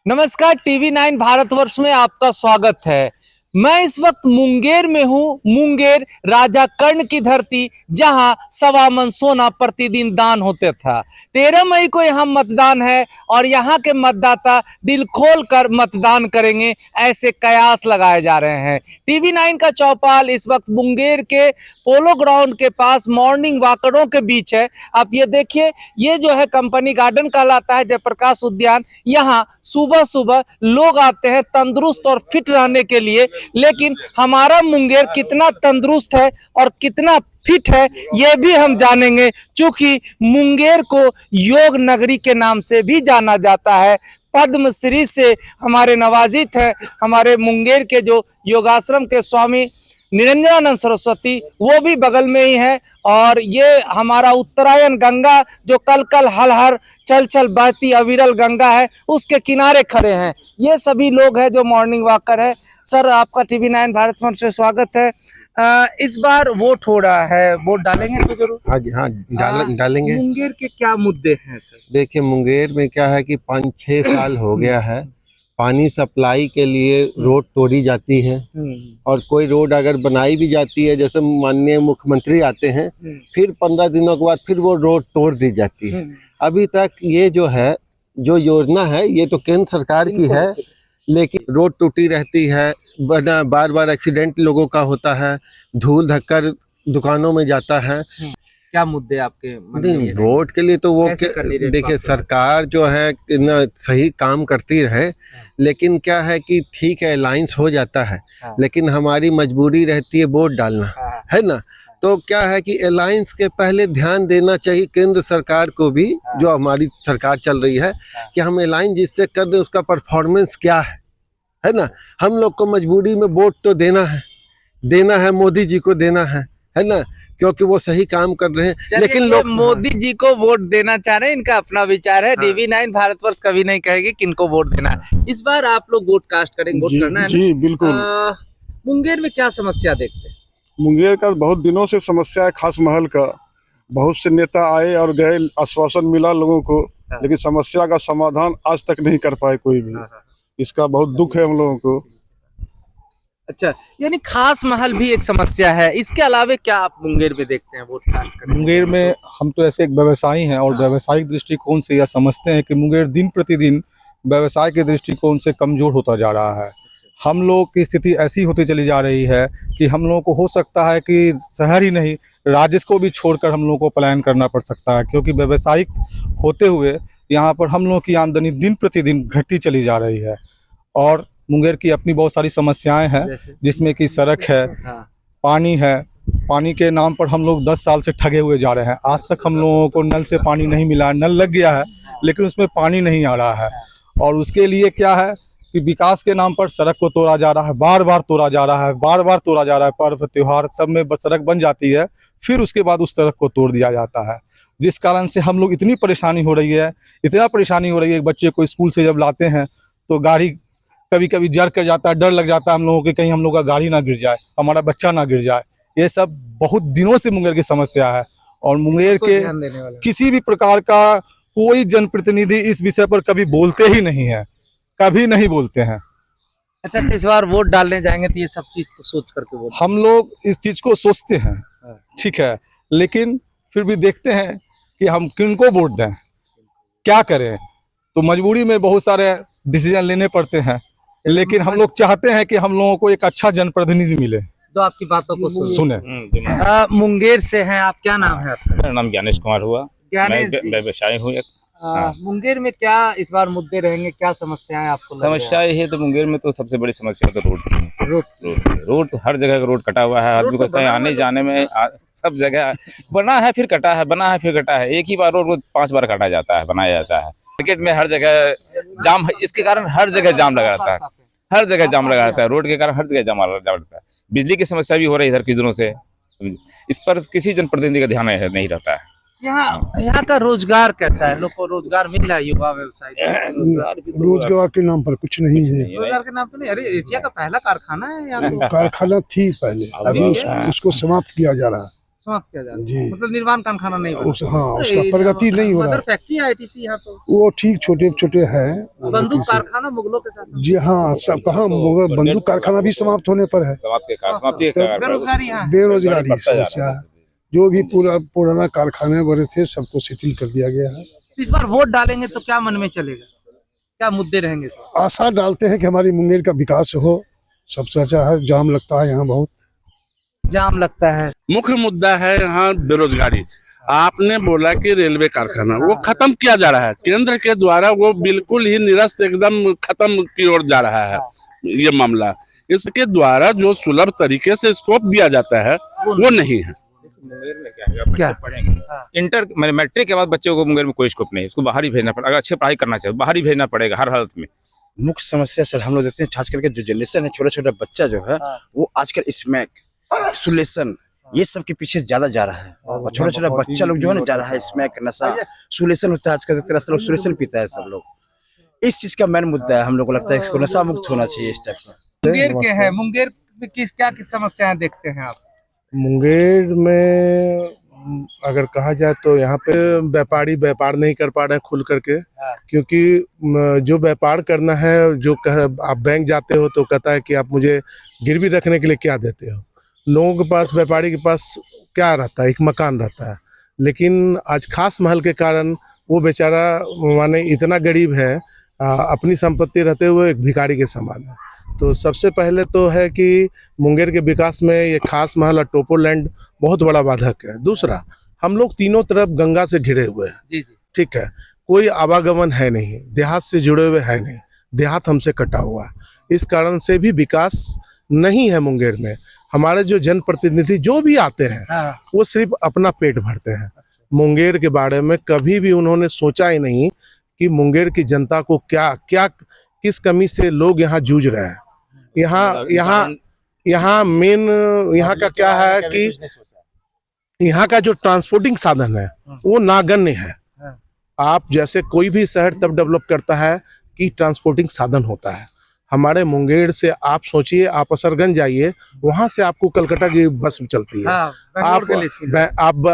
नमस्कार, टीवी 9 भारतवर्ष में आपका स्वागत है। मैं इस वक्त मुंगेर में हूँ। मुंगेर राजा कर्ण की धरती, जहाँ 1.25 मन सोना प्रतिदिन दान होते था। 13 मई को यहाँ मतदान है और यहाँ के मतदाता दिल खोल कर मतदान करेंगे, ऐसे कयास लगाए जा रहे हैं। टीवी 9 का चौपाल इस वक्त मुंगेर के पोलो ग्राउंड के पास मॉर्निंग वॉकरों के बीच है। आप ये देखिए, ये जो है कंपनी गार्डन कहलाता है, जयप्रकाश उद्यान। यहाँ सुबह सुबह लोग आते हैं तंदुरुस्त और फिट रहने के लिए। लेकिन हमारा मुंगेर कितना तंदुरुस्त है और कितना फिट है, ये भी हम जानेंगे, क्योंकि मुंगेर को योग नगरी के नाम से भी जाना जाता है। पद्मश्री से हमारे नवाजित है हमारे मुंगेर के जो योगाश्रम के स्वामी निरंजनानंद सरस्वती, वो भी बगल में ही है। और ये हमारा उत्तरायण गंगा जो कल कल हल हर चल चल बहती अविरल गंगा है, उसके किनारे खड़े हैं। ये सभी लोग हैं जो मॉर्निंग वॉकर है। सर, आपका टीवी 9 भारतवर्ष से स्वागत है। इस बार वोट हो रहा है, वोट डालेंगे तो जरूर? हाँ जी, हाँ डालेंगे। मुंगेर के क्या मुद्दे हैं सर? देखिए, मुंगेर में क्या है कि 5-6 साल हो गया है, पानी सप्लाई के लिए रोड तोड़ी जाती है। और कोई रोड अगर बनाई भी जाती है, जैसे माननीय मुख्यमंत्री आते हैं, फिर 15 दिनों के बाद फिर वो रोड तोड़ दी जाती है। अभी तक ये जो है, जो योजना है, ये तो केंद्र सरकार की है, लेकिन रोड टूटी रहती है, बार बार एक्सीडेंट लोगों का होता है, धूल धक्कर दुकानों में जाता है। क्या मुद्दे आपके मन में? नहीं, रोड के लिए तो वो देखिए, सरकार जो है ना सही काम करती रहे, लेकिन क्या है कि ठीक है, अलायंस हो जाता है, लेकिन हमारी मजबूरी रहती है वोट डालना, है ना। तो क्या है कि अलायंस के पहले ध्यान देना चाहिए केंद्र सरकार को भी, जो हमारी सरकार चल रही है, कि हम अलायंस जिससे कर दें उसका परफॉर्मेंस क्या है ना। हम लोग को मजबूरी में वोट तो देना है, मोदी जी को देना है ना, क्योंकि वो सही काम कर रहे हैं। लेकिन लोग मोदी जी को वोट देना चाह रहे हैं, इनका अपना विचार है। टीवी 9 भारतवर्ष कभी नहीं कहेगी किनको वोट देना है। इस बार आप लोग वोट कास्ट करेंगे, वोट करना है? जी बिल्कुल। मुंगेर में क्या समस्या देखते हैं? मुंगेर का बहुत दिनों से समस्या है, खास महल का। बहुत से नेता आए और गए, आश्वासन मिला लोगों को, लेकिन समस्या का समाधान आज तक नहीं कर पाए कोई भी। इसका बहुत दुख है हम लोगों को। अच्छा, यानी खास महल भी एक समस्या है। इसके अलावा क्या आप मुंगेर में देखते हैं वोट कास्ट करने? मुंगेर में हम तो ऐसे एक व्यवसायी हैं और व्यावसायिक दृष्टिकोण से यह समझते हैं कि मुंगेर दिन प्रतिदिन व्यवसाय के दृष्टिकोण से कमजोर होता जा रहा है। हम लोग की स्थिति ऐसी होती चली जा रही है कि हम लोगों को हो सकता है कि शहर ही नहीं, राज्य को भी छोड़कर हम लोगों को पलायन करना पड़ सकता है, क्योंकि व्यावसायिक होते हुए यहाँ पर हम लोगों की आमदनी दिन प्रतिदिन घटती चली जा रही है। और मुंगेर की अपनी बहुत सारी समस्याएं हैं, जिसमें कि सड़क है, पानी है। पानी के नाम पर हम लोग 10 साल से ठगे हुए जा रहे हैं। आज तक हम लोगों को नल से पानी नहीं मिला। नल लग गया है, लेकिन उसमें पानी नहीं आ रहा है। और उसके लिए क्या है कि विकास के नाम पर सड़क को तोड़ा जा रहा है, बार बार तोड़ा जा रहा है, बार बार तोड़ा जा रहा है। पर्व त्योहार सब में सड़क बन जाती है, फिर उसके बाद उस सड़क को तोड़ दिया जाता है, जिस कारण से हम लोग इतना परेशानी हो रही है। बच्चे को स्कूल से जब लाते हैं तो गाड़ी कभी कभी जर कर जाता है, डर लग जाता है हम लोगों के, कहीं हम लोग का गाड़ी ना गिर जाए, हमारा बच्चा ना गिर जाए। ये सब बहुत दिनों से मुंगेर की समस्या है। और मुंगेर के किसी भी प्रकार का कोई जनप्रतिनिधि इस विषय पर कभी बोलते ही नहीं है, कभी नहीं बोलते हैं। अच्छा, इस बार वोट डालने जाएंगे तो ये सब चीज को सोच करके वोट? हम लोग इस चीज को सोचते हैं, ठीक है, लेकिन फिर भी देखते हैं कि हम किनको वोट दें, क्या करें। तो मजबूरी में बहुत सारे डिसीजन लेने पड़ते हैं, लेकिन हम लोग चाहते हैं कि हम लोगों को एक अच्छा जनप्रतिनिधि मिले जो आपकी बातों को सुने। मुंगेर से हैं आप, क्या नाम है आपका? मेरा नाम ज्ञानेश कुमार हुआ। ज्ञानेश जी, व्यवसायी हूँ। मुंगेर में क्या इस बार मुद्दे रहेंगे, क्या समस्याएं आपको? समस्या ये है, तो मुंगेर में तो सबसे बड़ी समस्या तो रोड तो हर जगह का रोड कटा हुआ है। आदमी को कहीं आने जाने में सब जगह बना है फिर कटा है, बना है फिर कटा है। एक ही बार रोड 5 बार काटा जाता है, बनाया जाता है। मार्केट में हर जगह जाम है, इसके कारण हर जगह जाम लगा रहता है, हर जगह जाम लगा रहता है। रोड के कारण हर जगह जाम लगा रहता है। बिजली की समस्या भी हो रही है इधर कुछ दिनों से, इस पर किसी जनप्रतिनिधि का ध्यान नहीं रहता है। यहाँ का रोजगार कैसा है? लोग को रोजगार मिल रहा है? युवा व्यवसाय रोजगार के नाम पर कुछ नहीं है। रोजगार के नाम पर नहीं? अरे, एशिया का पहला कारखाना है यहाँ तो। कारखाना थी पहले, अभी उसको समाप्त किया जा रहा है। समाप्त किया जा रहा है। जी। मतलब निर्माण कारखाना नहीं बना। हाँ उसका प्रगति नहीं हो रहा मदर है। फैक्ट्री आईटीसी यहाँ तो वो ठीक छोटे छोटे हैं। बंदूक कारखाना मुगलों के शासन जी हाँ, सब कहाँ बंदूक कारखाना भी समाप्त होने पर है। समाप्ति के कारण बेरोजगारी यहाँ है। बेरोजगारी बढ़ता जा रहा समस्या है। जो भी पुराना कारखाने बने थे सबको शिथिल कर दिया गया है। इस बार वोट डालेंगे तो क्या मन में चलेगा, क्या मुद्दे रहेंगे इस बार? आशा डालते हैं कि हमारी मुंगेर का विकास हो। सबसे अच्छा है, जाम लगता है यहाँ बहुत। जाम लगता है। मुख्य मुद्दा है यहाँ बेरोजगारी। आपने बोला कि रेलवे कारखाना वो खत्म किया जा रहा है केंद्र के द्वारा, वो बिल्कुल ही निरस्त एकदम खत्म की ओर जा रहा है ये मामला। इसके द्वारा जो सुलभ तरीके से स्कोप दिया जाता है वो नहीं है। क्या? इंटर मैट्रिक के बाद बच्चों को मुंगेर में कोई स्कोप नहीं है, उसको बाहर ही भेजना पड़ेगा। अगर अच्छे पढ़ाई करना चाहिए बाहर ही भेजना पड़ेगा हर हालत में। मुख्य समस्या सर हम लोग देखते हैं आजकल के जो जनरेशन है, छोटा छोटा बच्चा जो है वो आजकल स्मैक सुलेशन ये सब के पीछे ज्यादा जा रहा है। और छोटा छोटा बच्चा लोग जो है ना जा रहा है स्मैक नशा सुलेशन होता है आजकल तरह से लोग सुलेशन पीता है सब लोग। इस चीज का मेन मुद्दा है। हम लोग को लगता है इसको नशा मुक्त होना चाहिए इस टाइप का। मुंगेर के है, मुंगेर में किस समस्याएं देखते हैं आप? मुंगेर में अगर कहा जाए तो यहाँ पे व्यापारी व्यापार नहीं कर पा रहे हैं खुल करके, क्योंकि जो व्यापार करना है जो आप बैंक जाते हो तो कहता है कि आप मुझे गिरवी रखने के लिए क्या देते हो। लोगों के पास व्यापारी के पास क्या रहता है, एक मकान रहता है, लेकिन आज खास महल के कारण वो बेचारा माने इतना गरीब है, अपनी संपत्ति रहते हुए एक भिखारी के समान है। तो सबसे पहले तो है कि मुंगेर के विकास में ये खास महल और टोपो लैंड बहुत बड़ा बाधक है। दूसरा, हम लोग तीनों तरफ गंगा से घिरे हुए हैं, जी जी। ठीक है, कोई आवागमन है नहीं, देहात से जुड़े हुए है नहीं, देहात हमसे कटा हुआ है। इस कारण से भी विकास नहीं है मुंगेर में। हमारे जो जनप्रतिनिधि जो भी आते हैं वो सिर्फ अपना पेट भरते हैं। मुंगेर के बारे में कभी भी उन्होंने सोचा ही नहीं कि मुंगेर की जनता को क्या क्या किस कमी से लोग यहाँ जूझ रहे हैं। यहाँ मेन यहाँ का क्या है कि यहाँ का जो ट्रांसपोर्टिंग साधन है वो नागण्य है। आप जैसे कोई भी शहर तब डेवलप करता है कि ट्रांसपोर्टिंग साधन होता है। हमारे मुंगेर से आप सोचिए, आप असरगंज जाइए, वहां से आपको कलकत्ता की बस चलती है, आप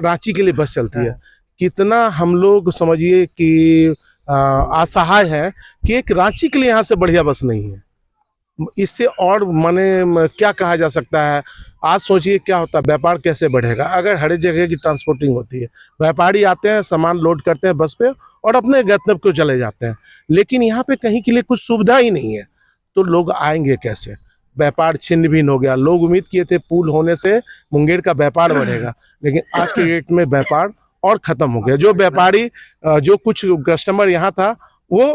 रांची के लिए बस चलती है। कितना हम लोग समझिए कि असहाय है कि एक रांची के लिए यहाँ से बढ़िया बस नहीं है। इससे और माने क्या कहा जा सकता है। आज सोचिए क्या होता है, व्यापार कैसे बढ़ेगा अगर हर जगह की ट्रांसपोर्टिंग होती है। व्यापारी आते हैं, सामान लोड करते हैं बस पे और अपने गंतव्य को चले जाते हैं, लेकिन यहाँ पे कहीं के लिए कुछ सुविधा ही नहीं है, तो लोग आएंगे कैसे। व्यापार छिन्न भिन्न हो गया। लोग उम्मीद किए थे पुल होने से मुंगेर का व्यापार बढ़ेगा, लेकिन आज के डेट में व्यापार और खत्म हो गया। जो व्यापारी जो कुछ कस्टमर यहाँ था वो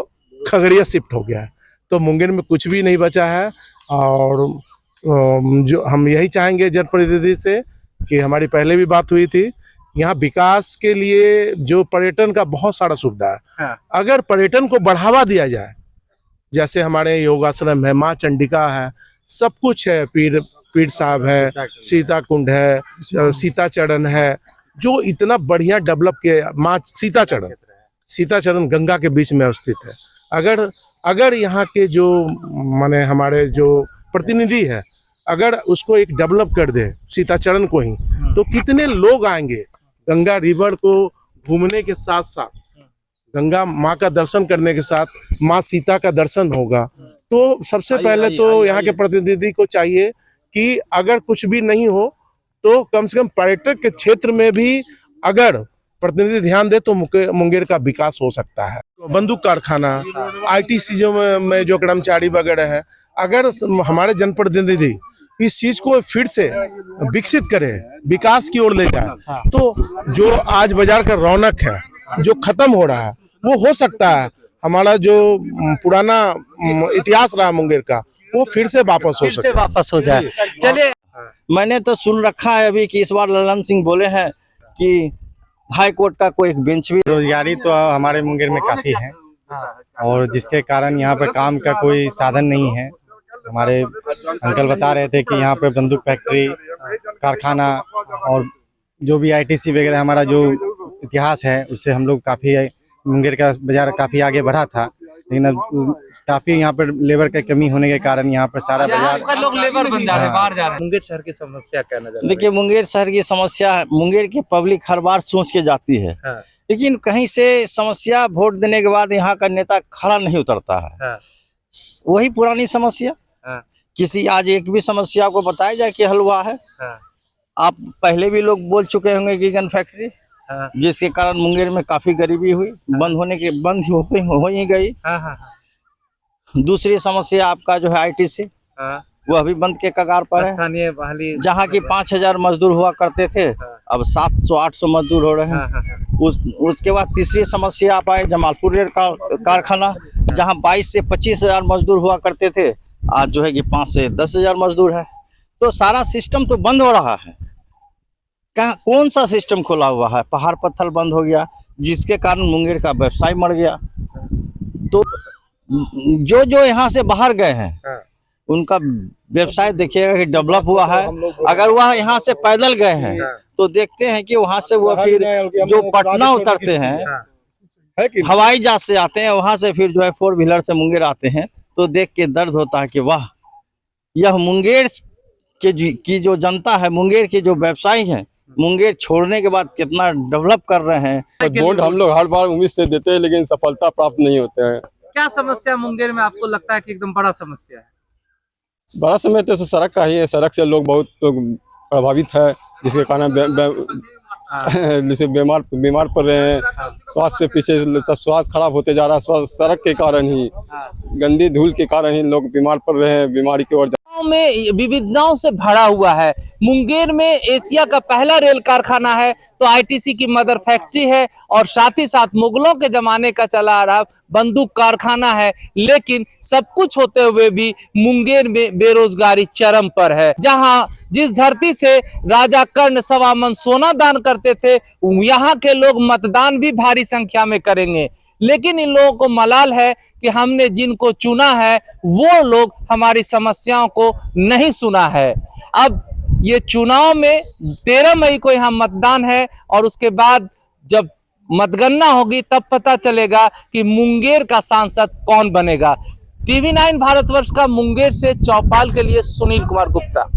खगड़िया शिफ्ट हो गया है, तो मुंगेर में कुछ भी नहीं बचा है। और जो हम यही चाहेंगे जनप्रतिनिधि से कि हमारी पहले भी बात हुई थी, यहाँ विकास के लिए जो पर्यटन का बहुत सारा सुविधा है, अगर पर्यटन को बढ़ावा दिया जाए, जैसे हमारे योगाश्रम है, माँ चंडिका है, सब कुछ है, पीर साहब है, सीता कुंड है, सीता चरण है, जो इतना बढ़िया डेवलप किया। माँ सीता चरण गंगा के बीच में स्थित है। अगर यहाँ के जो माने हमारे जो प्रतिनिधि है, अगर उसको एक डेवलप कर दे सीता चरण को ही, तो कितने लोग आएंगे गंगा रिवर को घूमने के साथ साथ, गंगा माँ का दर्शन करने के साथ माँ सीता का दर्शन होगा। तो सबसे पहले तो यहाँ के प्रतिनिधि को चाहिए कि अगर कुछ भी नहीं हो तो कम से कम पर्यटक के क्षेत्र में भी अगर प्रतिनिधि ध्यान दे तो मुंगेर का विकास हो सकता है। बंदूक कारखाना, आईटीसी में जो कर्मचारी वगैरह है, अगर हमारे जनप्रतिनिधि इस चीज को फिर से विकसित करे, विकास की ओर ले जाए, तो जो आज बाजार का रौनक है जो खत्म हो रहा है वो हो सकता है। हमारा जो पुराना इतिहास रहा मुंगेर का वो फिर से वापस हो जाए। चलिए, मैंने तो सुन रखा है अभी कि इस बार ललन सिंह बोले हैं कि हाई कोर्ट का कोई एक बेंच भी। रोजगारी तो हमारे मुंगेर में काफी है और जिसके कारण यहाँ पे काम का कोई साधन नहीं है। हमारे अंकल बता रहे थे कि यहाँ पे बंदूक फैक्ट्री, कारखाना और जो भी आईटीसी वगैरह, हमारा जो इतिहास है उससे हम लोग काफ़ी मुंगेर का बाजार काफ़ी आगे बढ़ा था, लेकिन अब काफी यहाँ पर लेबर की कमी होने के कारण यहाँ पर सारा यहाँ बाजार का लोग लेबर बन जा रहे हैं, हाँ। बाहर जा रहे हैं। मुंगेर शहर की समस्या क्या नजर आ रही है? देखिए मुंगेर शहर की समस्या है, मुंगेर की पब्लिक हर बार सोच के जाती है, हाँ। लेकिन कहीं से समस्या वोट देने के बाद यहाँ का नेता खड़ा नहीं उतरता है। हाँ। वही पुरानी समस्या, हाँ। किसी आज एक भी समस्या को बताया जाए कि हल हुआ है? हाँ। आप पहले भी लोग बोल चुके होंगे कि गन फैक्ट्री, हाँ। जिसके कारण मुंगेर में काफी गरीबी हुई, बंद हो ही गई। हाँ, हाँ, दूसरी समस्या आपका जो है आईटीसी, हाँ। वह भी बंद के कगार पर है। स्थानीय बहाली जहाँ की 5000 मजदूर हुआ करते थे, अब 700-800 मजदूर हो रहे हैं। हाँ, हाँ, हाँ। उसके बाद तीसरी समस्या आप आए जमालपुर रेल कारखाना, जहाँ 22 से 25,000 मजदूर हुआ करते थे, आज जो है कि 5 से 10,000 मजदूर है। तो सारा सिस्टम तो बंद हो रहा है। कौन सा सिस्टम खोला हुआ है? पहाड़ पत्थर बंद हो गया, जिसके कारण मुंगेर का व्यवसाय मर गया। तो जो यहाँ से बाहर गए हैं उनका व्यवसाय देखिएगा कि डेवलप हुआ है। अगर वह यहाँ से पैदल गए हैं तो देखते हैं कि वहाँ से वो फिर जो पटना उतरते हैं, हवाई जहाज से आते हैं, वहाँ से फिर जो है 4 व्हीलर से मुंगेर आते हैं, तो देख के दर्द होता है कि वाह, यह मुंगेर की जो जनता है, मुंगेर के जो व्यवसायी हैं, मुंगेर छोड़ने के बाद कितना डेवलप कर रहे हैं। वोट हम लोग हर बार उम्मीद से देते हैं, लेकिन सफलता प्राप्त नहीं होते हैं। क्या समस्या मुंगेर में आपको लगता है कि एकदम बड़ा समस्या है? बड़ा समय तो सड़क का ही है। सड़क से लोग बहुत प्रभावित है, जिसके कारण जैसे बीमार पड़ रहे हैं। स्वास्थ्य से पीछे सब स्वास्थ्य खराब होते जा रहा है। स्वास्थ्य सड़क के कारण ही, गंदी धूल के कारण ही लोग बीमार पड़ रहे हैं, बीमारी की ओर। में विविधताओं से भरा हुआ है। मुंगेर में एशिया का पहला रेल कारखाना है, तो आईटीसी की मदर फैक्ट्री है, और साथ ही साथ मुगलों के जमाने का चला आ रहा बंदूक कारखाना है। लेकिन सब कुछ होते हुए भी मुंगेर में बेरोजगारी चरम पर है। जहां जिस धरती से राजा कर्ण 1.25 मन सोना दान करते थे, यहाँ के लोग मतदान भी भारी संख्या में करेंगे। लेकिन इन लोगों को मलाल है कि हमने जिनको चुना है वो लोग हमारी समस्याओं को नहीं सुना है। अब ये चुनाव में 13 मई को यहाँ मतदान है, और उसके बाद जब मतगणना होगी तब पता चलेगा कि मुंगेर का सांसद कौन बनेगा। TV9 भारतवर्ष का मुंगेर से चौपाल के लिए सुनील कुमार गुप्ता।